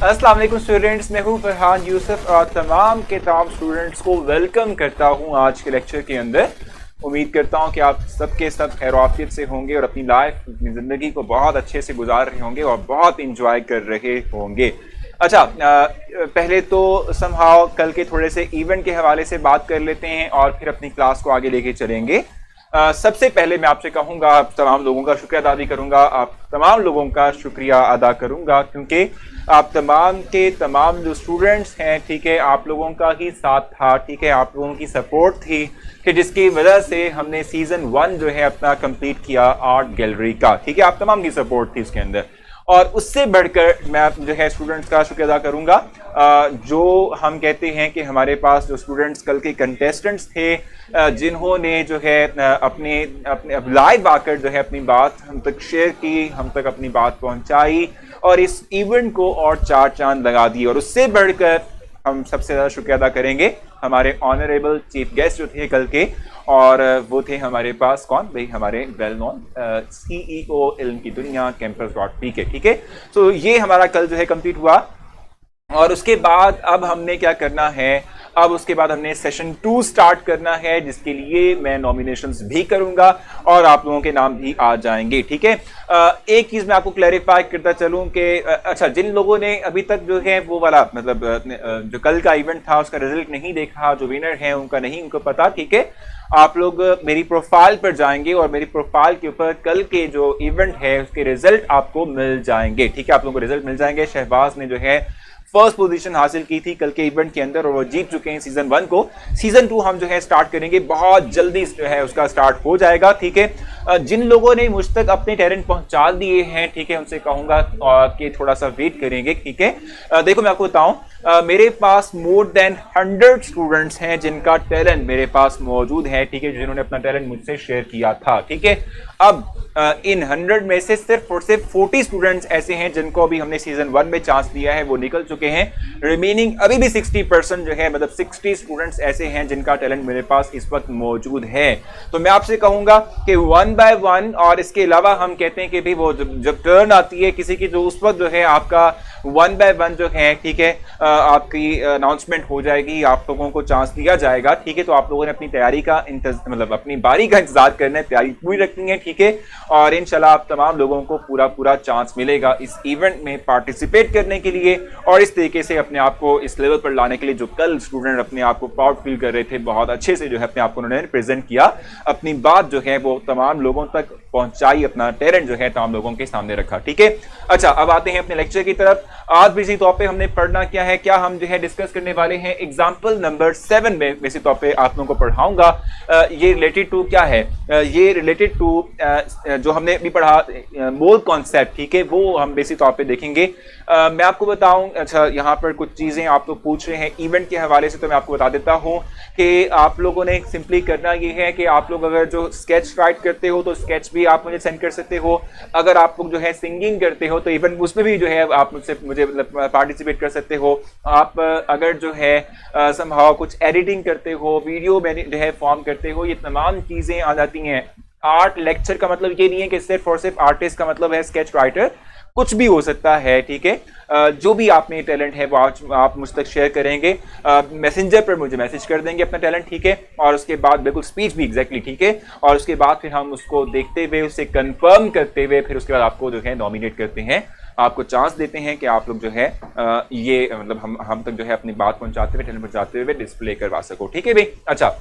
अस्सलाम वालेकुम स्टूडेंट्स, मैं हूँ फरहान यूसुफ और तमाम के तमाम स्टूडेंट्स को वेलकम करता हूँ आज के लेक्चर के अंदर। उम्मीद करता हूँ कि आप सबके सब खैर आफियत से होंगे और अपनी लाइफ अपनी ज़िंदगी को बहुत अच्छे से गुजार रहे होंगे और बहुत इंजॉय कर रहे होंगे। अच्छा, पहले तो समहाउ कल के थोड़े से इवेंट के हवाले से बात कर लेते हैं और फिर अपनी क्लास को आगे लेके चलेंगे। सबसे पहले मैं आपसे कहूँगा, आप तमाम लोगों का शुक्रिया अदा भी करूँगा, आप तमाम लोगों का शुक्रिया अदा करूँगा क्योंकि आप तमाम के तमाम जो स्टूडेंट्स हैं, ठीक है, आप लोगों का ही साथ था, ठीक है, आप लोगों की सपोर्ट थी कि जिसकी वजह से हमने सीज़न 1 जो है अपना कंप्लीट किया आर्ट गैलरी का, ठीक है, आप तमाम की सपोर्ट थी उसके अंदर। और उससे बढ़कर मैं जो है स्टूडेंट्स का शुक्रिया अदा करूँगा जो हम कहते हैं कि हमारे पास जो स्टूडेंट्स कल के कंटेस्टेंट्स थे जिन्होंने जो है अपने अपने लाइव आकर जो है अपनी बात हम तक शेयर की, हम तक अपनी बात पहुंचाई और इस इवेंट को और चार चांद लगा दी। और उससे बढ़कर हम सबसे ज़्यादा शुक्रिया अदा करेंगे हमारे ऑनरेबल चीफ गेस्ट जो थे कल के, और वो थे हमारे पास कौन भाई, हमारे वेल नोन CEO इल्म की दुनिया campus.pk, ठीक है। तो ये हमारा कल जो है कंप्लीट हुआ और उसके बाद अब हमने क्या करना है, अब उसके बाद हमने सेशन 2 स्टार्ट करना है जिसके लिए मैं नॉमिनेशंस भी करूंगा और आप लोगों के नाम भी आ जाएंगे, ठीक है। एक चीज मैं आपको क्लैरिफाई करता चलूं कि अच्छा, जिन लोगों ने अभी तक जो है वो वाला मतलब जो कल का इवेंट था उसका रिजल्ट नहीं देखा, जो विनर है उनका नहीं उनको पता, ठीक है, आप लोग मेरी प्रोफाइल पर जाएंगे और मेरी प्रोफाइल के ऊपर कल के जो इवेंट है उसके रिजल्ट आपको मिल जाएंगे, ठीक है, आप लोगों को रिजल्ट मिल जाएंगे। शहबाज ने जो है फर्स्ट पोजीशन हासिल की थी कल के इवेंट के अंदर और वो जीत चुके हैं सीजन 1 को। सीजन 2 हम जो है स्टार्ट करेंगे, बहुत जल्दी जो है उसका स्टार्ट हो जाएगा, ठीक है। जिन लोगों ने मुझ तक अपने टैलेंट पहुंचा दिए हैं, ठीक है, उनसे कहूंगा कि थोड़ा सा वेट करेंगे, ठीक है। देखो मैं आपको बताऊं, मेरे पास मोर देन 100 स्टूडेंट्स हैं जिनका टैलेंट मेरे पास मौजूद है, ठीक है, जिन्होंने अपना टैलेंट मुझसे शेयर किया था, ठीक है। अब इन 100 में से सिर्फ और सिर्फ 40 स्टूडेंट्स ऐसे हैं जिनको अभी हमने सीजन 1 में चांस दिया है, वो निकल चुके हैं। रिमेनिंग अभी भी 60% जो है, मतलब 60 स्टूडेंट्स ऐसे हैं जिनका टैलेंट मेरे पास इस वक्त मौजूद है। तो मैं आपसे कहूंगा कि 1 बाय 1, और इसके अलावा हम कहते हैं कि भी वो जब टर्न आती है किसी की, जो उस वक्त जो है आपका 1 बाय 1 जो है, ठीक है, आपकी अनाउंसमेंट हो जाएगी, आप लोगों को चांस दिया जाएगा, ठीक है। तो आप लोगों ने अपनी तैयारी का मतलब अपनी बारी का इंतजार करना है, तैयारी पूरी रखनी है, ठीक है, और इंशाल्लाह आप तमाम लोगों को पूरा चांस मिलेगा इस इवेंट में पार्टिसिपेट करने के लिए और इस तरीके से अपने आप को इस लेवल पर लाने के लिए। जो कल स्टूडेंट अपने आप को प्राउड फील कर रहे थे, बहुत अच्छे से जो है अपने आप को उन्होंने प्रेजेंट किया, अपनी बात जो है वो तमाम लोगों तक पहुंचाई, अपना टैलेंट जो है तमाम लोगों के सामने रखा, ठीक है। अच्छा, अब आते हैं अपने लेक्चर की तरफ। आज भी इसी तौर पे हमने पढ़ना क्या है, क्या हम जो है डिस्कस करने वाले हैं एग्जाम्पल नंबर 7 में इसी तौर पे आप लोगों को पढ़ाऊंगा। ये रिलेटेड टू क्या है, ये रिलेटेड टू जो हमने अभी पढ़ा मोल कॉन्सेप्ट, ठीक है, वो हम बेसिक तौर पे देखेंगे। मैं आपको बताऊं, अच्छा यहाँ पर कुछ चीजें आप लोग पूछ रहे हैं इवेंट के हवाले से, तो मैं आपको बता देता हूं कि आप लोगों ने सिंपली करना ये है कि आप लोग अगर जो स्केच राइट करते हो तो स्केच भी आप मुझे सेंड कर सकते हो। अगर आप लोग जो है सिंगिंग करते हो तो इवन उसमें भी जो है आप मुझे पार्टिसिपेट कर सकते हो। आप अगर जो है समहाउ कुछ एडिटिंग करते हो, वीडियो में जो है फॉर्म करते हो, ये तमाम चीजें आ जाती हैं। आर्ट लेक्चर का मतलब ये नहीं है कि सिर्फ और सिर्फ आर्टिस्ट का मतलब है स्केच राइटर, कुछ भी हो सकता है, ठीक है। जो भी आप में टैलेंट है वो आप मुझ तक शेयर करेंगे, मैसेंजर पर मुझे मैसेज कर देंगे अपना टैलेंट, ठीक है, और उसके बाद बिल्कुल स्पीच भी एग्जैक्टली, ठीक है, और उसके बाद फिर हम उसको देखते हुए उसे कंफर्म करते हुए फिर उसके बाद आपको जो है नॉमिनेट करते हैं, आपको चांस देते हैं कि आप लोग जो है ये मतलब हम तक जो है अपनी बात पहुंचाते हुए, टैलेंट पहुंचाते हुए डिस्प्ले करवा सको, ठीक है भाई। अच्छा,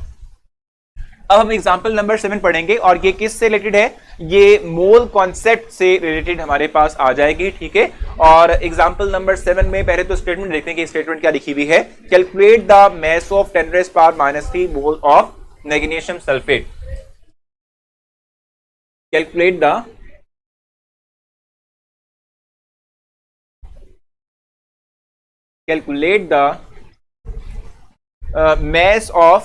अब हम एग्जाम्पल नंबर 7 पढ़ेंगे और ये किस से रिलेटेड है, ये मोल कॉन्सेप्ट से रिलेटेड हमारे पास आ जाएगी, ठीक है। और एग्जाम्पल नंबर 7 में पहले तो स्टेटमेंट देखते हैं कि स्टेटमेंट क्या लिखी हुई है। Calculate the mass of 10⁻³ mole of magnesium sulphate. Calculate the mass of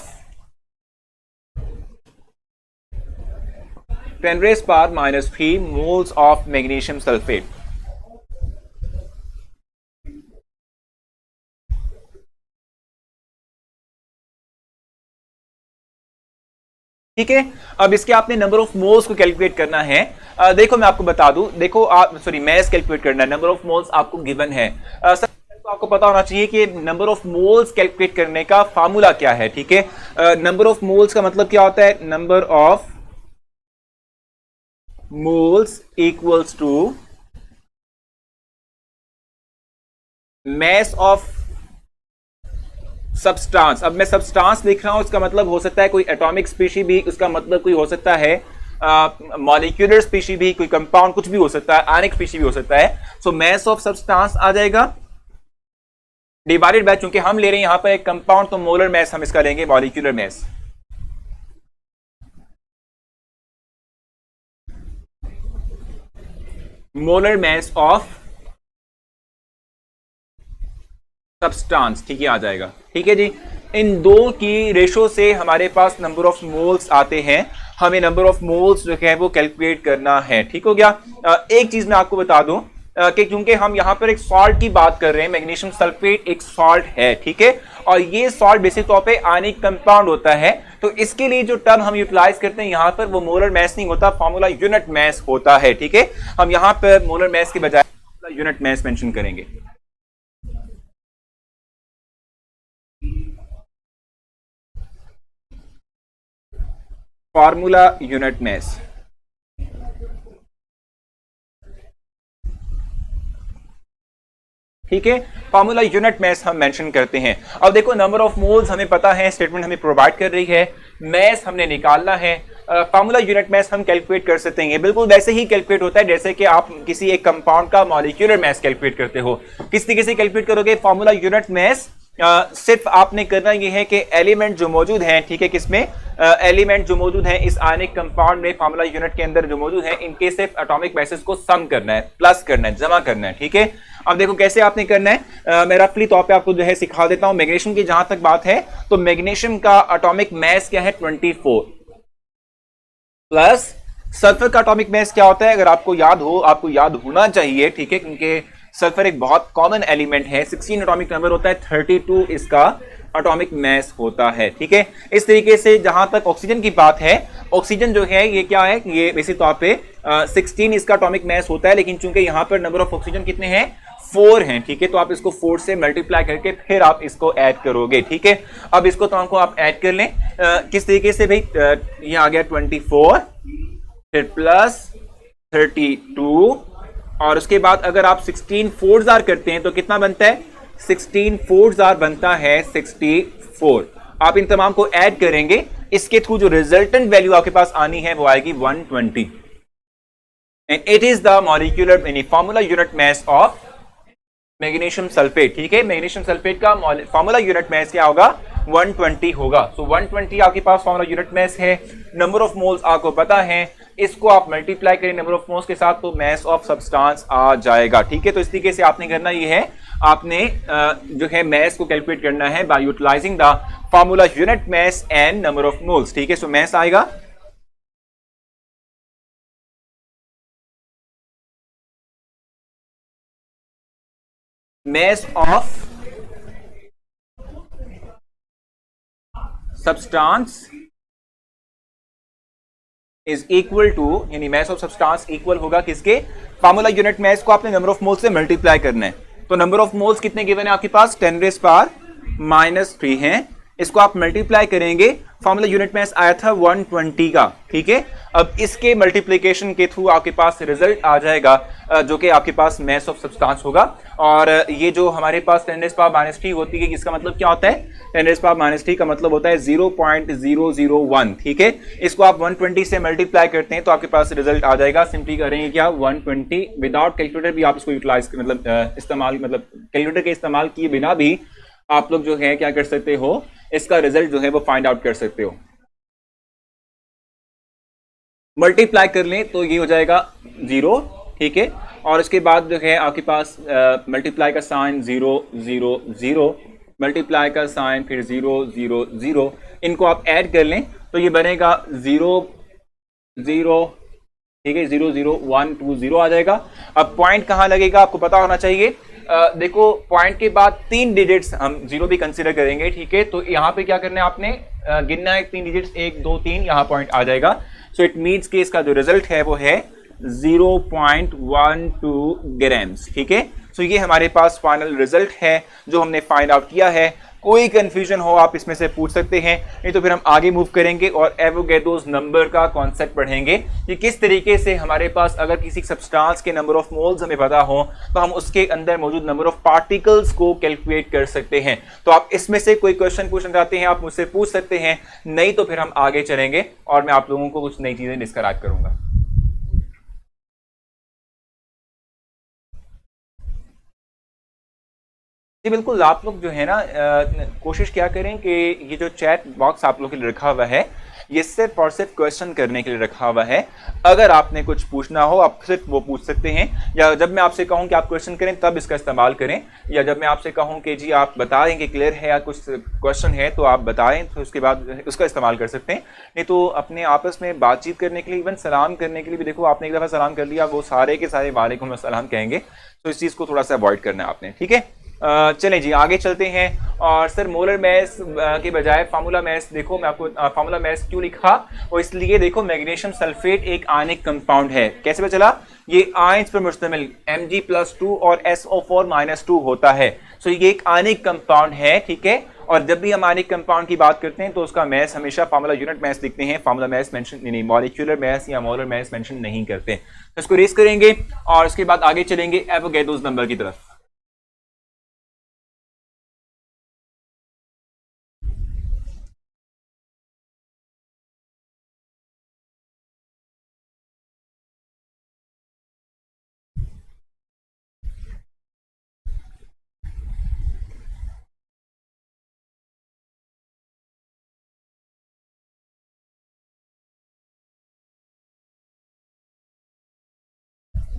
10⁻³ moles of magnesium sulfate। ठीक है, अब इसके आपने नंबर ऑफ मोल्स को कैलकुलेट करना है। देखो मैं आपको बता दूं, देखो आप सॉरी मैस कैलकुलेट करना है, नंबर ऑफ मोल्स आपको गिवन है। तो आपको पता होना चाहिए कि नंबर ऑफ मोल्स कैलकुलेट करने का फार्मूला क्या है, ठीक है। नंबर ऑफ मोल्स का मतलब क्या होता है, number of moles equals to mass of substance. अब मैं सब्सटेंस लिख रहा हूं, उसका मतलब हो सकता है कोई एटॉमिक स्पीशी भी, उसका मतलब कोई हो सकता है मॉलिक्यूलर स्पीशी भी, कोई कंपाउंड कुछ भी हो सकता है, आयनिक स्पीशी भी हो सकता है। सो मैस ऑफ सब्सटेंस आ जाएगा डिवाइडेड बाय, चूंकि हम ले रहे हैं यहां पर एक कंपाउंड, तो मोलर मैस हम इसका लेंगे molecular mass. Molar mass of substance, ठीक है, आ जाएगा। ठीक है जी, इन दो की रेशो से हमारे पास नंबर ऑफ मोल्स आते हैं, हमें नंबर ऑफ मोल्स जो है वो कैलकुलेट करना है। ठीक हो गया। एक चीज मैं आपको बता दूं कि क्योंकि हम यहां पर एक सॉल्ट की बात कर रहे हैं, मैग्नीशियम सल्फेट एक सॉल्ट है, ठीक है, और ये सॉल्ट बेसिक तौर पे आयनिक कंपाउंड होता है, तो इसके लिए जो टर्म हम यूटिलाइज करते हैं यहां पर वो मोलर मैस नहीं होता, फार्मूला यूनिट मैस होता है। ठीक है, हम यहां पर मोलर मैस के बजाय यूनिट मैस मेंशन करेंगे। फार्मूला यूनिट मैस, ठीक है, फार्मूला यूनिट मैस हम मेंशन करते हैं। अब देखो नंबर ऑफ मोल्स हमें पता है, स्टेटमेंट हमें प्रोवाइड कर रही है, मैस हमने निकालना है, फार्मूला यूनिट मैस हम कैलकुलेट कर सकते हैं। बिल्कुल वैसे ही कैलकुलेट होता है जैसे कि आप किसी एक कंपाउंड का मॉलिक्यूलर मैस कैलकुलेट करते हो। किस तरीके से कैलकुलेट करोगे फार्मूला यूनिट मैस? सिर्फ आपने करना यह है कि एलिमेंट जो मौजूद हैं, ठीक है, किसमें एलिमेंट जो मौजूद हैं इस आयनिक कंपाउंड में फार्मूला यूनिट के अंदर जो मौजूद है, इनके सिर्फ एटॉमिक मैसेज को सम करना है, प्लस करना है, जमा करना है। ठीक है, अब देखो कैसे आपने करना है, मैं रफली तौर पे आपको जो है सिखा देता हूं। मैग्नीशियम की जहां तक बात है तो मैग्नीशियम का एटॉमिक मैस क्या है 24 प्लस सल्फर का एटॉमिक मैस क्या होता है, अगर आपको याद हो, आपको याद होना चाहिए, ठीक है, क्योंकि सल्फर एक बहुत कॉमन एलिमेंट है, 16 एटॉमिक नंबर होता है, 32 इसका एटॉमिक मैस होता है। ठीक है, इस तरीके से जहां तक ऑक्सीजन की बात है, ऑक्सीजन जो है ये क्या है, ये बेसिक तौर पे 16 इसका एटॉमिक मैस होता है, लेकिन चूंकि यहां पर नंबर ऑफ ऑक्सीजन कितने हैं 4 हैं, ठीक है, तो आप इसको 4 से मल्टीप्लाई करके फिर आप इसको ऐड करोगे। ठीक है, अब इसको तो आपको आप ऐड कर लें, किस तरीके से भाई, ये आ गया 24 फिर प्लस 32 और उसके बाद अगर आप 16 4 जार करते हैं तो कितना बनता है, 16 4 जार बनता है 64। आप इन तमाम को ऐड करेंगे, इसके थ्रू जो रिजल्टेंट वैल्यू आपके पास आनी है वो आएगी 120 and it is the molecular यानी formula unit mass of magnesium sulphate. ठीक है, मैग्नीशियम सल्फेट का फार्मूला यूनिट मैस क्या होगा 120 होगा। सो 120 आपके पास फार्मूला यूनिट मैस है, नंबर ऑफ मोल्स आपको पता है, इसको आप मल्टीप्लाई करें नंबर ऑफ मोल्स के साथ तो मैस ऑफ सब्सटेंस आ जाएगा। ठीक है, तो इस तरीके से आपने करना ये है, आपने जो है मैस को कैलकुलेट करना है by utilising the formula unit mass and number of moles. ठीक है, सो मैस आएगा mass of substance is equal to, यानी mass of substance इक्वल होगा किसके, फार्मूला यूनिट मैस को आपने नंबर ऑफ मोल्स से मल्टीप्लाई करना है। तो नंबर ऑफ मोल्स कितने गिवन है आपके पास 10⁻³ हैं, इसको आप मल्टीप्लाई करेंगे, फार्मूला यूनिट मैस आया था 120 का। ठीक है, अब इसके मल्टीप्लिकेशन के थ्रू आपके पास रिजल्ट आ जाएगा जो कि आपके पास मैस ऑफ सब्सटेंस होगा। और ये जो हमारे पास 10⁻³ होती है, इसका मतलब क्या होता है, 10⁻³ का मतलब होता है 0.001। ठीक है, इसको आप 120 से मल्टीप्लाई करते हैं तो आपके पास रिजल्ट आ जाएगा, सिंपली करेंगे क्या 120, विदाउट कैलकुलेटर भी आप इसको यूटिलाइज मतलब इस्तेमाल, मतलब कैलकुलेटर के इस्तेमाल किए बिना भी आप लोग जो है क्या कर सकते हो, इसका रिजल्ट जो है वो फाइंड आउट कर सकते हो। मल्टीप्लाई कर लें तो ये हो जाएगा 0। ठीक है, और उसके बाद जो है आपके पास मल्टीप्लाई का साइन 0 0 0, मल्टीप्लाई का साइन फिर 0 0 0, इनको आप ऐड कर लें तो ये बनेगा 0 0, ठीक है, 0 0 1 2 0 आ जाएगा। अब पॉइंट कहां लगेगा आपको पता होना चाहिए, देखो पॉइंट के बाद 3 डिजिट्स हम 0 भी कंसीडर करेंगे। ठीक है, तो यहाँ पे क्या करना है, आपने गिनना है 3 डिजिट्स, 1 2 3, यहाँ पॉइंट आ जाएगा। सो इट मीन्स कि इसका जो रिजल्ट है वो है 0.12 ग्राम्स। ठीक है, सो ये हमारे पास फाइनल रिजल्ट है जो हमने फाइंड आउट किया है। कोई कंफ्यूजन हो आप इसमें से पूछ सकते हैं, नहीं तो फिर हम आगे मूव करेंगे और एवोगैड्रोस नंबर का कॉन्सेप्ट पढ़ेंगे कि किस तरीके से हमारे पास अगर किसी सब्सटेंस के नंबर ऑफ मोल्स हमें पता हो तो हम उसके अंदर मौजूद नंबर ऑफ पार्टिकल्स को कैलकुलेट कर सकते हैं। तो आप इसमें से कोई क्वेश्चन पूछना चाहते हैं आप मुझसे पूछ सकते हैं, नहीं तो फिर हम आगे चलेंगे और मैं आप लोगों को कुछ नई चीजें डिस्क्राइब करूंगा। जी बिल्कुल, आप लोग जो है ना कोशिश क्या करें कि ये जो चैट बॉक्स आप लोग के लिए रखा हुआ है ये सिर्फ और सिर्फ क्वेश्चन करने के लिए रखा हुआ है। अगर आपने कुछ पूछना हो आप सिर्फ वो पूछ सकते हैं, या जब मैं आपसे कहूं कि आप क्वेश्चन करें तब इसका इस्तेमाल करें, या जब मैं आपसे कहूं कि जी आप बताएं कि क्लियर है या कुछ क्वेश्चन है तो आप बताएं, तो उसके बाद उसका इस्तेमाल कर सकते हैं। नहीं तो अपने आपस में बातचीत करने के लिए, इवन सलाम करने के लिए भी, देखो आपने एक दफ़ा सलाम कर लिया वो सारे के सारे वालेकुम अस्सलाम कहेंगे, तो इस चीज़ को थोड़ा सा अवॉइड करना है आपने, ठीक है। चलें जी आगे चलते हैं। और सर मोलर मैस के बजाय फार्मूला मैस, देखो मैं आपको फार्मूला मैस क्यों लिखा, और इसलिए देखो मैग्नीशियम सल्फेट एक आयनिक कंपाउंड है। कैसे पता चला? ये आयंस पर मुश्तमिल Mg+2 और SO4-2 होता है। सो ये एक आयनिक कंपाउंड है, ठीक है। और जब भी हम आयनिक कंपाउंड की बात करते हैं तो उसका मैस हमेशा फार्मूला यूनिट मैस लिखते हैं, फार्मूला मैस मेंशन नहीं, मॉलिक्यूलर मैस या मोलर मैस मेंशन नहीं करते। तो इसको रेस करेंगे और उसके बाद आगे चलेंगे एवोगैड्रोस नंबर की तरफ।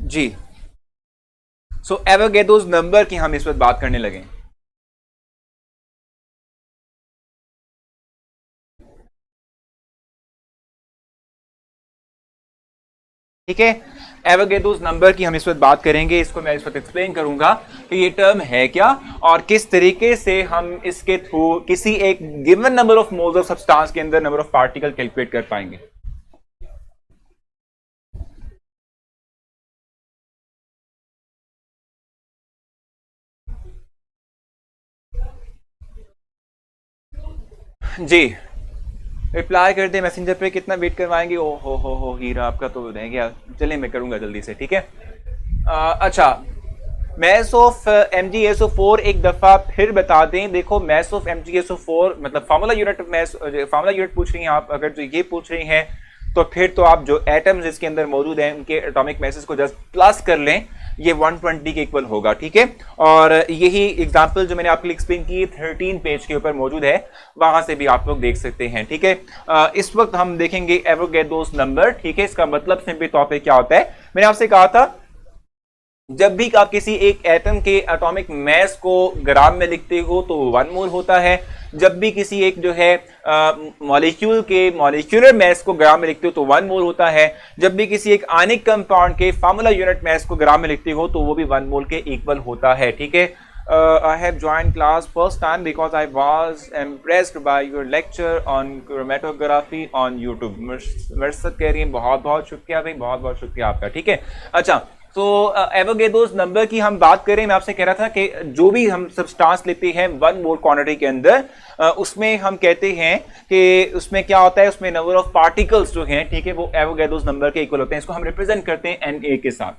जी सो एवोगैड्रोस नंबर की हम इस वक्त बात करने लगे। ठीक है, एवोगैड्रोस नंबर की हम इस वक्त बात करेंगे। इसको मैं इस वक्त एक्सप्लेन करूंगा कि ये टर्म है क्या और किस तरीके से हम इसके थ्रू किसी एक given number of moles of substance के अंदर नंबर ऑफ पार्टिकल कैलकुलेट कर पाएंगे। जी रिप्लाई कर दे मैसेंजर पे, कितना वेट करवाएंगे? ओ हो हीरा आपका तो रह गया। चलिए मैं करूंगा जल्दी से, ठीक है। अच्छा, मैस ऑफ MgSO4 एक दफा फिर बता दें। देखो मैस ऑफ MgSO4 मतलब formula unit mass, formula unit पूछ रही हैं आप, अगर जो ये पूछ रही हैं तो फिर तो आप जो एटम्स इसके अंदर मौजूद हैं उनके एटॉमिक मैसेज को जस्ट प्लस कर लें, ये 120 के इक्वल होगा, ठीक है। और यही एग्जांपल जो मैंने आपके लिए एक्सप्लेन की 13 पेज के ऊपर मौजूद है, वहां से भी आप लोग देख सकते हैं, ठीक है। इस वक्त हम देखेंगे एवोगैड्रोस नंबर, ठीक है। इसका मतलब सिंपली तौर पे क्या होता है, मैंने आपसे कहा था जब भी आप किसी एक एटम के एटॉमिक मैस को ग्राम में लिखते हो तो 1 मोल होता है। जब भी किसी एक जो है मॉलिक्यूल के मॉलिक्यूलर मैस को ग्राम में लिखते हो तो 1 मोल होता है। जब भी किसी एक आयनिक कंपाउंड के फार्मूला यूनिट मैस को ग्राम में लिखते हो तो वो भी 1 मोल के इक्वल होता है, ठीक है। I have joined class first time because I was impressed by your lecture on chromatography on YouTube। मरसद कह रही है बहुत बहुत शुक्रिया भाई, बहुत बहुत शुक्रिया आपका, ठीक है। अच्छा, तो एवोगैड्रोस नंबर की हम बात करें, मैं आपसे कह रहा था कि जो भी हम सब्सटेंस लेते हैं 1 मोल क्वांटिटी के अंदर, उसमें हम कहते हैं कि उसमें क्या होता है, उसमें नंबर ऑफ पार्टिकल्स जो हैं, ठीक है, वो एवोगैड्रोस नंबर के इक्वल होते हैं। इसको हम रिप्रेजेंट करते हैं Na के साथ।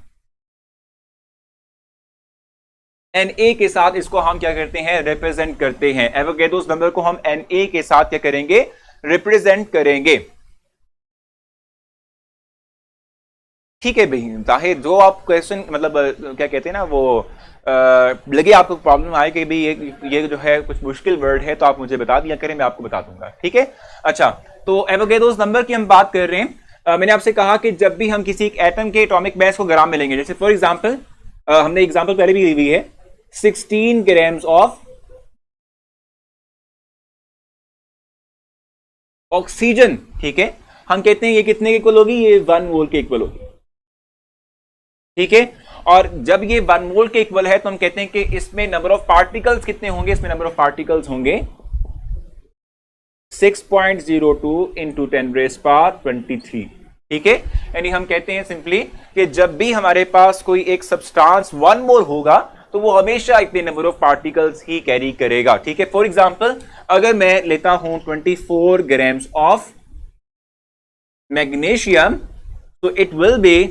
Na के साथ इसको हम क्या करते हैं, रिप्रेजेंट करते हैं। एवोगैड्रोस नंबर को हम Na के साथ क्या करेंगे, रिप्रेजेंट करेंगे, ठीक है भाई। जाहिर जो आप क्वेश्चन मतलब क्या कहते हैं ना वो लगे आपको प्रॉब्लम आए कि भाई ये जो है कुछ मुश्किल वर्ड है तो आप मुझे बता दिया करें, मैं आपको बता दूंगा, ठीक है। अच्छा, तो एवोगैड्रोस नंबर की हम बात कर रहे हैं। मैंने आपसे कहा कि जब भी हम किसी एक एटम के एटॉमिक मास को ग्राम में लेंगे, जैसे फॉर एग्जांपल हमने एग्जांपल पहले भी दी हुई है 16 ग्राम्स ऑफ ऑक्सीजन, ठीक है। हम कहते हैं ये कितने के इक्वल होगी, ये 1 मोल के इक्वल होगी, ठीक है। और जब ये 1 मोल के इक्वल है तो हम कहते हैं कि इसमें नंबर ऑफ पार्टिकल्स कितने होंगे, इसमें नंबर ऑफ पार्टिकल्स होंगे 6.02 इंटू 10⁻23, ठीक है। यानी हम कहते हैं सिंपली कि जब भी हमारे पास कोई एक सब्सटेंस 1 मोल होगा तो वो हमेशा इतने number of particles he carry करेगा। ठीक है, फॉर एग्जांपल अगर मैं लेता हूं 24 ग्राम्स ऑफ मैग्नीशियम, तो it will be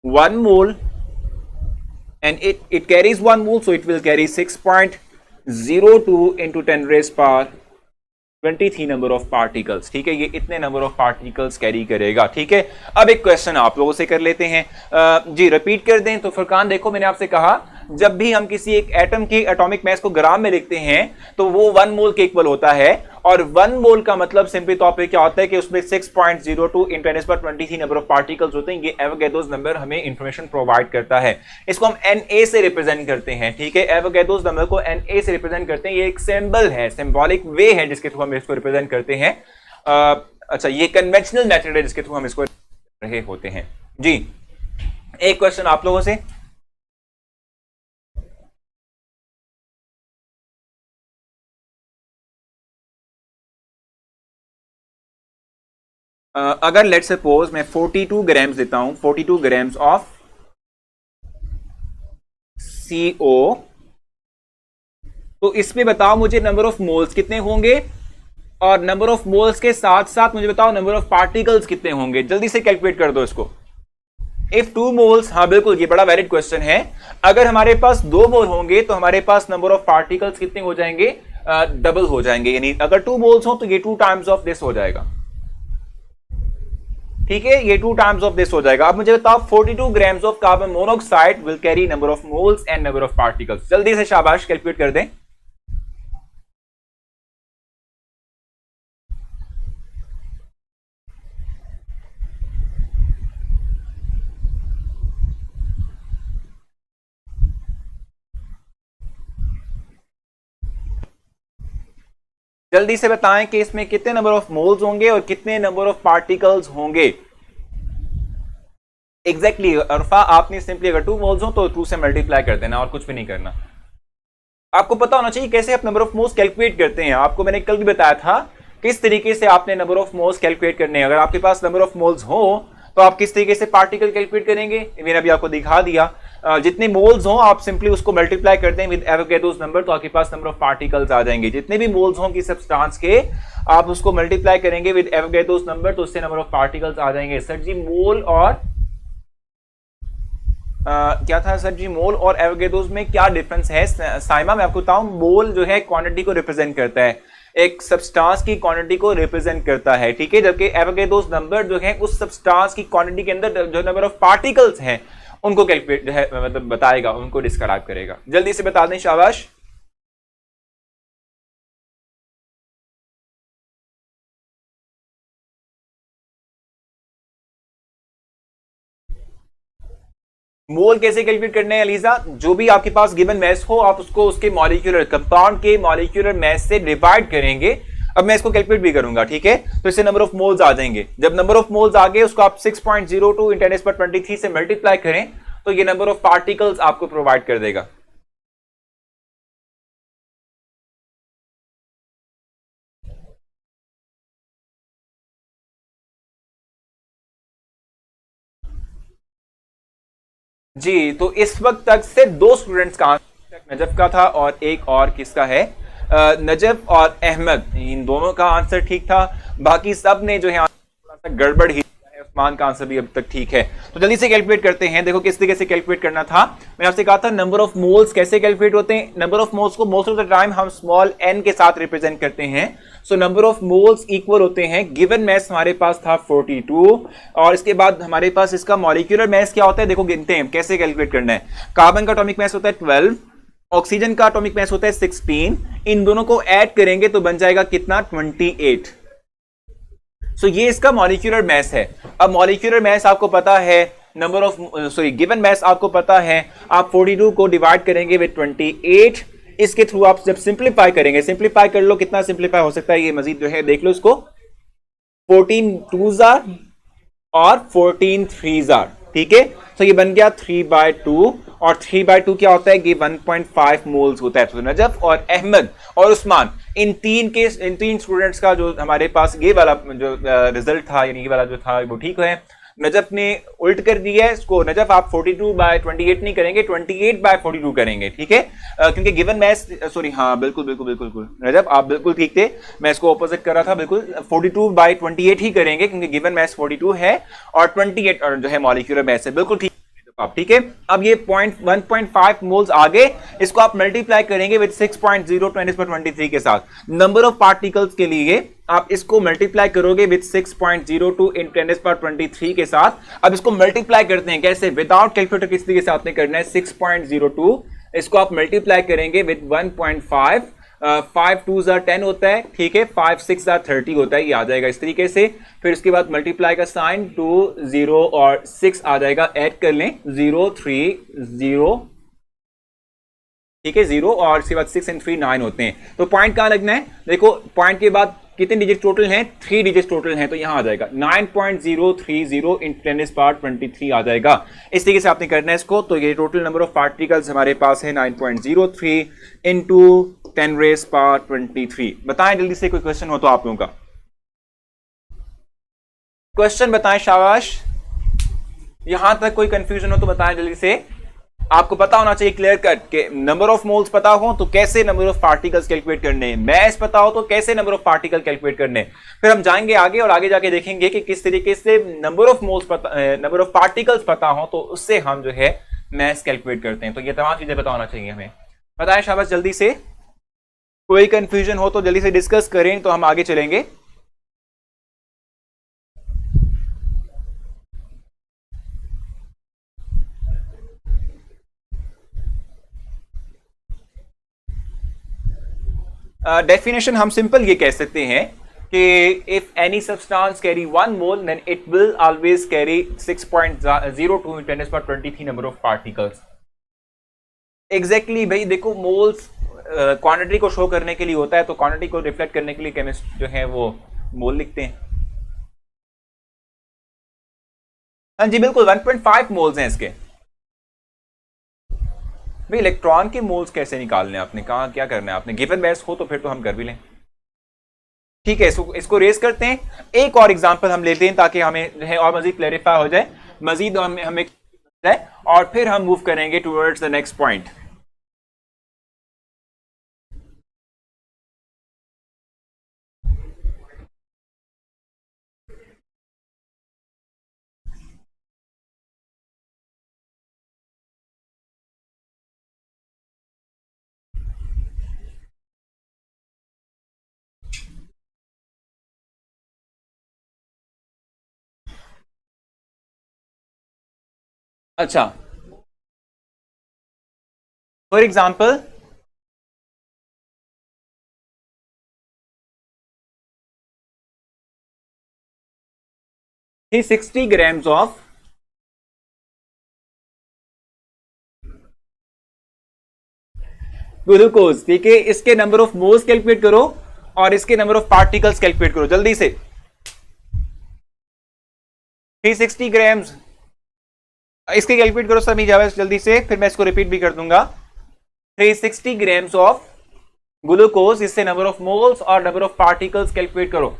1 mole and it carries 1 mole, so it will carry 6.02 into 10 raised power 23 number of particles. ठीक है, ये इतने नंबर ऑफ पार्टिकल्स कैरी करेगा। ठीक है, अब एक क्वेश्चन आप लोगों से कर लेते हैं। जी रिपीट कर दें तो फरकान, देखो मैंने आपसे कहा जब भी हम किसी एक एटम की एटॉमिक मास को ग्राम में लिखते हैं तो वो 1 मोल के इक्वल होता है, और 1 मोल का मतलब सिंपली तौर पे क्या होता है कि उसमें 6.02 × 10⁻23 नंबर ऑफ पार्टिकल्स होते हैं। ये एवोगैड्रोस नंबर हमें इंफॉर्मेशन प्रोवाइड करता है। इसको हम Na से रिप्रेजेंट करते हैं। ठीक है, एवोगैड्रोस नंबर को Na से रिप्रेजेंट करते हैं। ये एक सिंबल है, सिंबॉलिक वे है जिसके थ्रू हम इसको रिप्रेजेंट करते हैं। अच्छा, ये कन्वेंशनल मेथड है जिसके थ्रू हम इसको रहे होते हैं। जी, एक क्वेश्चन आप लोगों से। अगर लेट्स सपोज मैं 42 ग्राम्स देता हूं, 42 ग्राम्स ऑफ CO, तो इसमें बताओ मुझे नंबर ऑफ मोल्स कितने होंगे, और नंबर ऑफ मोल्स के साथ साथ मुझे बताओ नंबर ऑफ पार्टिकल्स कितने होंगे। जल्दी से कैलकुलेट कर दो इसको। इफ 2 मोल्स, हाँ बिल्कुल, ये बड़ा वैलिड क्वेश्चन है। अगर हमारे पास 2 मोल होंगे तो हमारे पास नंबर ऑफ पार्टिकल्स कितने हो जाएंगे, डबल हो जाएंगे। यानी अगर 2 मोल्स हो तो ये 2 टाइम्स ऑफ दिस हो जाएगा। ठीक है, ये 2 टाइम्स ऑफ दिस हो जाएगा। अब मुझे बताओ 42 grams of carbon monoxide will carry number of moles and number of particles. जल्दी से शाबाश कैलकुलेट कर दें। जल्दी से बताएं कि इसमें कितने नंबर ऑफ मोल्स होंगे और कितने नंबर ऑफ पार्टिकल्स होंगे। एग्जैक्टली अरफा, आपने सिंपली अगर 2 मोल्स हो तो 2 से मल्टीप्लाई कर देना और कुछ भी नहीं करना। आपको पता होना चाहिए कैसे आप नंबर ऑफ मोल्स कैलकुलेट करते हैं। आपको मैंने कल भी बताया था किस तरीके से आपने नंबर ऑफ मोल्स कैलकुलेट करने हैं। अगर आपके पास नंबर ऑफ मोल्स हो तो आप किस तरीके से पार्टिकल कैलकुलेट करेंगे, मैंने अभी आपको दिखा दिया। जितने मोल्स हो आप सिंपली उसको मल्टीप्लाई करते हैं विद एवोगैड्रोस नंबर, तो आपके पास नंबर ऑफ पार्टिकल्स आ जाएंगे। जितने भी मोल्स हों किसी सब्सटेंस के, आप उसको मल्टीप्लाई करेंगे विद एवोगैड्रोस नंबर, तो उससे नंबर ऑफ पार्टिकल्स आ जाएंगे। सर जी मोल और क्या था सर जी, मोल और एवोगैड्रोस में क्या डिफरेंस है? साइमा, मैं आपको बताऊं, मोल जो है क्वांटिटी को रिप्रेजेंट करता है, एक सब्सटेंस की क्वांटिटी को रिप्रेजेंट करता है। ठीक है, जबकि एवोगैड्रोस नंबर जो है उस सब्सटेंस की क्वांटिटी के अंदर जो नंबर ऑफ पार्टिकल्स हैं उनको कैलकुलेट है, मतलब बताएगा, उनको डिस्क्राइब करेगा। जल्दी से बता दें शाबाश। मोल कैसे कैलकुलेट करने हैं अलीजा? जो भी आपके पास गिवन मैस हो आप उसको उसके मॉलिक्यूलर कंपाउंड के मॉलिक्यूलर मैस से डिवाइड करेंगे। अब मैं इसको कैलकुलेट भी करूंगा। ठीक है, तो इससे नंबर ऑफ मोल्स आ जाएंगे। जब नंबर ऑफ मोल्स आ गए उसको आप 6.02 × 10⁻23 से मल्टीप्लाई करें तो ये नंबर ऑफ पार्टिकल्स आपको प्रोवाइड कर देगा। जी, तो इस वक्त तक से 2 स्टूडेंट्स का आंसर नजफ का था और एक और किसका है, नजफ और अहमद, इन दोनों का आंसर ठीक था। बाकी सब ने जो है थोड़ा सा गड़बड़ ही है। उस्मान का आंसर भी अब तक ठीक है। तो जल्दी से कैलकुलेट करते हैं। देखो किस तरीके से कैलकुलेट करना था। मैंने आपसे कहा था नंबर ऑफ मोल्स कैसे कैलकुलेट होते हैं। नंबर ऑफ मोल्स को मोस्ट ऑफ द टाइम हम स्मॉल n के साथ रिप्रेजेंट करते हैं। So number of moles equal होते हैं, गिवन मैस हमारे पास था 42, और इसके बाद हमारे पास इसका मॉलिक्यूलर मैस क्या होता है, देखो गिनते हैं कैसे कैलकुलेट करना है। कार्बन का एटॉमिक मैस होता है 12, ऑक्सीजन का एटॉमिक मैस होता है 16। इन दोनों को ऐड करेंगे तो बन जाएगा कितना, 28। सो ये इसका मॉलिक्यूलर मैस है। अब मॉलिक्यूलर मैस आपको पता है, नंबर ऑफ गिवन मैस आपको पता है, आप 42 को डिवाइड करेंगे विद 28। इसके थ्रू आप जब सिंप्लीफाई करेंगे, सिंप्लीफाई कर लो, कितना सिंप्लीफाई हो सकता है ये मजीद जो है देख लो इसको, 14 2s और 14 3s। ठीक है, तो ये बन गया 3/2, और 3/2 क्या होता है कि 1.5 मोल्स होता है। तो नजफ और अहमद और उस्मान, इन तीन स्टूडेंट्स का जो हमारे पास ये वाला जो रिजल्ट था, यानी ये वाला जो था वो ठीक है। नजफ ने उल्ट कर दिया है इसको। नजफ आप 42/28 नहीं करेंगे, 28/42 करेंगे, ठीक है, क्योंकि गिवन मैथ्स, सॉरी, हाँ बिल्कुल बिल्कुल बिल्कुल बिल्कुल नजफ आप बिल्कुल ठीक थे, मैं इसको ऑपोजिट कर रहा था, बिल्कुल 42/28 ही करेंगे क्योंकि गिवन मैथ्स 42 है और 28 और जो है मॉलिक्यूलर मैथ्स है, बिल्कुल ठीक आप, ठीक है। अब ये 1.5 मोल्स आगे, इसको आप मल्टीप्लाई करेंगे विद 6.0 10^23 के साथ। नंबर ऑफ पार्टिकल्स के लिए आप इसको मल्टीप्लाई करोगे विद 6.02 इन 10^23 के साथ। अब इसको मल्टीप्लाई करते हैं कैसे, विदाउट कैलकुलेटर किस तरीके से आपने करना है, 6.02 इसको आप मल्टीप्लाई करेंगे विद 1.5, 5 2s are 10 होता है, ठीक है, 5 6 are 30 होता है, ये आ जाएगा इस तरीके से। फिर उसके बाद मल्टीप्लाई का साइन 2 0 और 6 आ जाएगा, ऐड कर लें 0 3 0, ठीक है, 0 और इसके बाद 6 and 3 9 होते हैं। तो पॉइंट कहां लगना है, देखो पॉइंट के बाद कितने डिजिट टोटल हैं, 3 डिजिट टोटल हैं, तो यहां आ जाएगा 9.030 इन 10^23 आ जाएगा। इस तरीके से आपने करना है इसको। तो ये टोटल नंबर ऑफ पार्टिकल्स हमारे पास है 9.03 इंटू 10^23। बताएं जल्दी से, कोई क्वेश्चन हो तो आप लोगों का क्वेश्चन बताएं, शाबाश। यहां तक कोई कंफ्यूजन हो तो बताएं जल्दी से। आपको पता होना चाहिए क्लियर कट के नंबर ऑफ मोल्स पता हो तो कैसे नंबर ऑफ पार्टिकल्स कैलकुलेट करने हैं, मैथ्स पता हो तो कैसे नंबर ऑफ पार्टिकल कैलकुलेट करने हैं। फिर हम जाएंगे आगे और आगे जाके देखेंगे कि किस तरीके से नंबर ऑफ मोल्स पता, नंबर ऑफ पार्टिकल्स पता हो तो उससे हम जो है मैथ्स कैलकुलेट करते हैं। तो ये तमाम चीजें पता होना चाहिए हमें। बताएं शाबाश जल्दी से, कोई कंफ्यूजन हो तो जल्दी से डिस्कस करें तो हम आगे चलेंगे। डेफिनेशन हम सिंपल ये कह सकते हैं कि if any substance carry 1 mole then it will always carry 6.02 × 10^23 number of particles. Exactly भाई देखो, मोल्स क्वांटिटी को शो करने के लिए होता है, तो क्वांटिटी को रिफ्लेक्ट करने के लिए केमिस्ट जो है वो मोल लिखते हैं। हाँ जी बिल्कुल, 1.5 मोल्स हैं इसके। भाई इलेक्ट्रॉन के मोल्स कैसे निकालने, आपने कहा क्या करना है, आपने गिवन मैथ्स हो तो फिर तो हम कर भी लें, ठीक है। इसको रेस करते हैं। एक और एग्जांपल हम लेते हैं ताकि हमें जो है और मजीद क्लैरिफाई हो जाए, मजीद हमें जाए, और फिर हम मूव करेंगे टुवर्ड्स द नेक्स्ट पॉइंट। अच्छा, for example he 60 grams of glucose, ठीक है, इसके नंबर ऑफ मोल्स कैलकुलेट करो और इसके नंबर ऑफ पार्टिकल्स कैलकुलेट करो जल्दी से। 360 ग्राम्स इसके कैलकुलेट करो सभी जावेद जल्दी से, फिर मैं इसको रिपीट भी कर दूंगा। 360 ग्राम्स ऑफ ग्लूकोज, इससे नंबर ऑफ मोल्स और नंबर ऑफ पार्टिकल्स कैलकुलेट करो।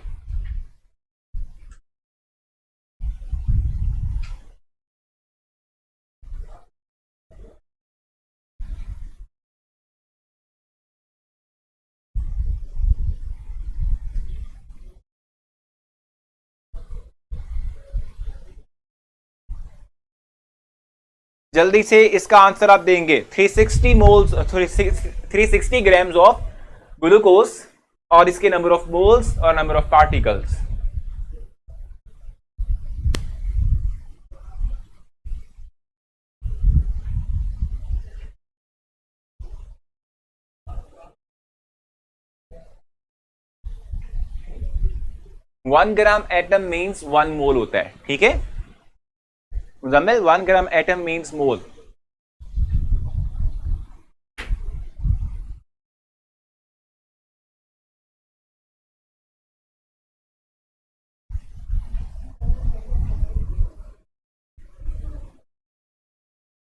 जल्दी से इसका आंसर आप देंगे। 360 मोल्स, 360 ग्राम्स ऑफ ग्लूकोज और इसके नंबर ऑफ मोल्स और number of particles. One gram atom means 1 मोल होता है, ठीक है Muzammil, 1 gram atom means mole.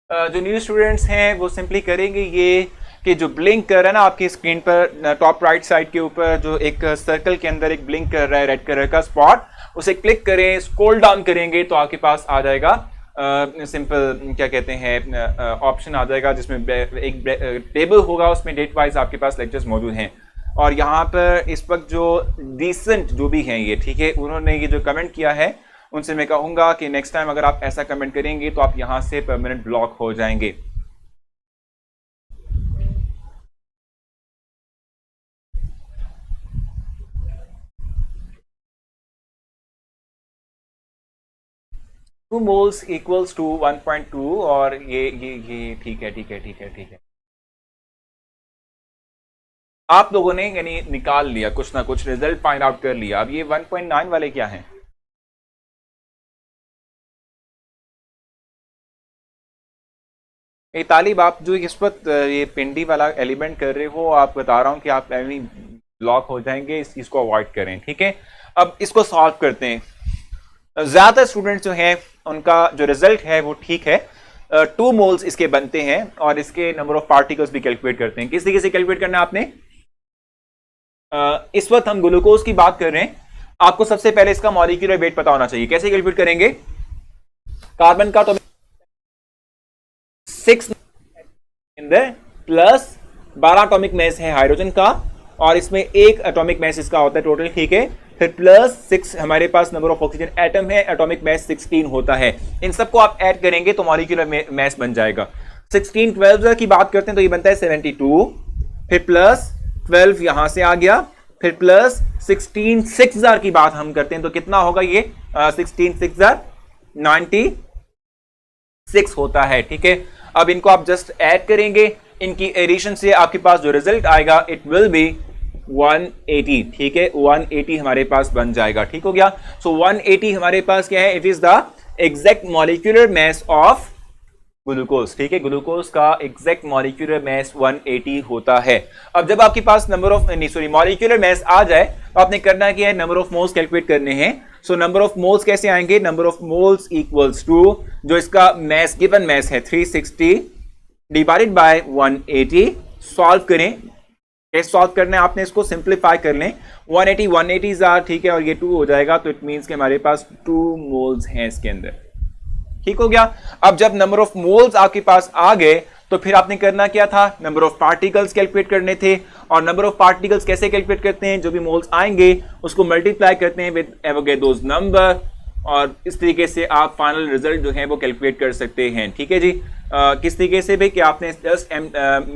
जो न्यू स्टूडेंट्स हैं वो सिंपली करेंगे ये कि जो ब्लिंक कर रहा है ना आपकी स्क्रीन पर टॉप राइट साइड के ऊपर, जो एक सर्कल के अंदर एक ब्लिंक कर रहा है रेड कलर का स्पॉट, उसे क्लिक करें, स्क्रॉल डाउन करेंगे तो आपके पास आ जाएगा सिंपल क्या कहते हैं ऑप्शन आ जाएगा जिसमें एक टेबल होगा, उसमें डेट वाइज आपके पास लेक्चर्स मौजूद हैं। और यहाँ पर इस वक्त जो रिसेंट जो भी हैं ये, ठीक है, उन्होंने ये जो कमेंट किया है उनसे मैं कहूँगा कि नेक्स्ट टाइम अगर आप ऐसा कमेंट करेंगे तो आप यहाँ से परमानेंट ब्लॉक हो जाएंगे। टू मोल्स इक्वल्स टू 1.2 और ये ठीक है ठीक है ठीक है ठीक है, आप लोगों ने यानी निकाल लिया कुछ ना कुछ, रिजल्ट फाइंड आउट कर लिया। अब ये 1.9 वाले क्या हैं? ये तालिब, आप जो इस वक्त ये पिंडी वाला एलिमेंट कर रहे हो, आप बता रहा हूं कि आप ब्लॉक हो जाएंगे, इस चीज को अवॉइड करें, ठीक है। अब इसको सॉल्व करते हैं। ज्यादा स्टूडेंट्स जो हैं उनका जो रिजल्ट है वो ठीक है, 2 मोल्स इसके बनते हैं और इसके नंबर ऑफ पार्टिकल्स भी कैलकुलेट करते हैं। किस तरीके से कैलकुलेट करना है आपने? इस वक्त हम ग्लूकोज की बात कर रहे हैं, आपको सबसे पहले इसका मॉलिक्यूलर वेट पता होना चाहिए। कैसे कैलकुलेट करेंगे? कार्बन का तो 6 प्लस 12 एटॉमिक मास है हाइड्रोजन का, और इसमें एक एटॉमिक मास इसका होता है टोटल, ठीक है। फिर प्लस 6 हमारे पास नंबर ऑफ ऑक्सीजन एटम है, एटॉमिक मास 16 होता है। इन सबको आप ऐड करेंगे तो मॉलिक्यूलर मास बन जाएगा। 16 12 की बात करते हैं तो ये बनता है 72, फिर प्लस 12 यहां से आ गया, फिर प्लस 16 6000 की बात हम करते हैं तो कितना होगा ये? 16 6000 96 होता है, ठीक है। अब इनको आप जस्ट ऐड करेंगे, इनकी एडिशन से आपके पास जो रिजल्ट आएगा इट विल बी 180, ठीक है। 180 हमारे पास बन जाएगा, ठीक हो गया। सो 180 हमारे पास क्या है? It is the exact molecular mass of glucose, ठीक है। ग्लूकोज का एग्जैक्ट मॉलिक्यूलर मास 180 होता है। अब जब आपके पास नंबर ऑफ मॉलिक्यूलर मास आ जाए तो आपने करना क्या है? नंबर ऑफ मोल्स कैलकुलेट करने हैं। सो नंबर ऑफ मोल्स कैसे आएंगे? Number of moles equals to जो इसका मास गिवन मास है 360 डिवाइडेड बाय 180। सॉल्व करें, कैसे सॉल्व करना है आपने? इसको सिंप्लीफाई कर लें। 180 180 आर, ठीक है, और ये 2 हो जाएगा तो इट मींस कि हमारे पास 2 मोल्स हैं इसके अंदर, ठीक हो गया। अब जब नंबर ऑफ मोल्स आपके पास आ गए तो फिर आपने करना क्या था? नंबर ऑफ पार्टिकल्स कैलकुलेट करने थे। और नंबर ऑफ पार्टिकल्स कैसे कैलकुलेट करते हैं? जो भी मोल्स आएंगे उसको मल्टीप्लाई करते हैं विद एवोगैड्रोस नंबर, और इस तरीके से आप फाइनल रिजल्ट जो है वो कैलकुलेट कर सकते हैं, ठीक है जी। किस तरीके से भी कि आपने जस्ट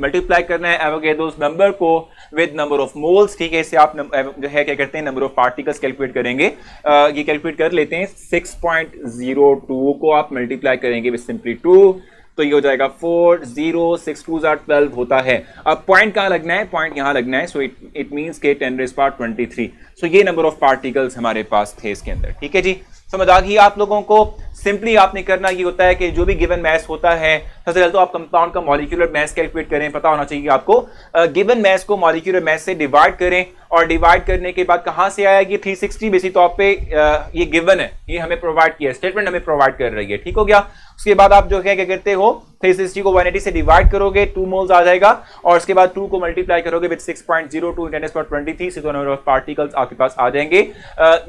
मल्टीप्लाई करना है एवोगैड्रोस नंबर को विद नंबर ऑफ मोल्स, ठीक है। इससे आप जो है क्या करते हैं? नंबर ऑफ पार्टिकल्स कैलकुलेट करेंगे। ये कैलकुलेट कर लेते हैं। 6.02 को आप मल्टीप्लाई करेंगे विद सिंपली 2 तो ये हो जाएगा 4 0 6 2 12 होता है। अब पॉइंट कहां लगना है? पॉइंट यहां लगना है। सो इट मींस के 10⁻23। सो ये नंबर ऑफ पार्टिकल्स हमारे पास थे इसके अंदर, ठीक है जी। समझ आ गई आप लोगों को? सिंपली आपने करना ये होता है कि जो भी गिवन मास होता है, सबसे पहले तो आप कंपाउंड का मॉलिक्यूलर मास कैलकुलेट करें, पता होना चाहिए आपको। गिवन मास को मॉलिक्यूलर मास से डिवाइड करें, और डिवाइड करने के बाद कहां से आएगी? 360 बेसिक तौर पे ये गिवन है, ये हमें प्रोवाइड किया, स्टेटमेंट हमें प्रोवाइड कर रही है, ठीक हो गया। उसके बाद आप जो है क्या करते हो? 360 को 180 से डिवाइड करोगे, 2 मोल्स आ जाएगा, और उसके बाद 2 को मल्टीप्लाई करोगे विद 6.02 10⁻23 से नंबर ऑफ पार्टिकल्स आपके पास आ जाएंगे।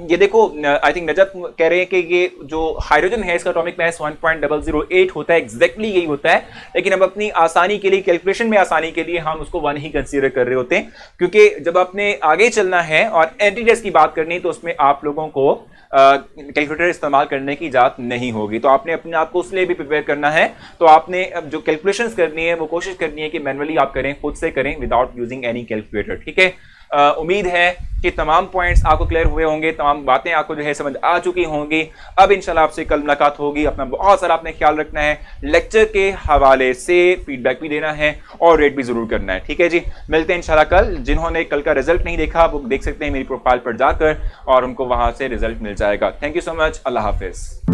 ये देखो, आई थिंक नजत कह रहे हैं कि ये जो हाइड्रोजन है इसका एटॉमिक मास 1.008 होता है, एग्जैक्टली यही होता है। लेकिन अब अपनी आसानी के लिए, कैलकुलेशन में आसानी के लिए हम उसको 1 ही कंसीडर कर रहे होते हैं, क्योंकि जब आपने आगे चलना है और एंटी टेस्ट की बात करनी है तो उसमें आप लोगों को कैलकुलेटर इस्तेमाल करने की इजाजत नहीं होगी। तो आपने अपने आप को उसलिए भी प्रिपेयर करना है, तो आपने अब जो कैलकुलेशंस करनी है वो कोशिश करनी है कि मैनुअली आप करें, खुद से करें विदाउट यूजिंग एनी कैलकुलेटर, ठीक है। उम्मीद है कि तमाम पॉइंट्स आपको क्लियर हुए होंगे, तमाम बातें आपको जो है समझ आ चुकी होंगी। अब इंशाल्लाह आपसे कल मुलाकात होगी। अपना बहुत सारा आपने ख्याल रखना है, लेक्चर के हवाले से फीडबैक भी देना है और रेट भी जरूर करना है, ठीक है जी। मिलते हैं इंशाल्लाह कल। जिन्होंने कल का रिजल्ट नहीं देखा वो देख सकते हैं मेरी प्रोफाइल पर जाकर, और उनको वहां से रिजल्ट मिल जाएगा। Thank you so much. Allah Hafiz.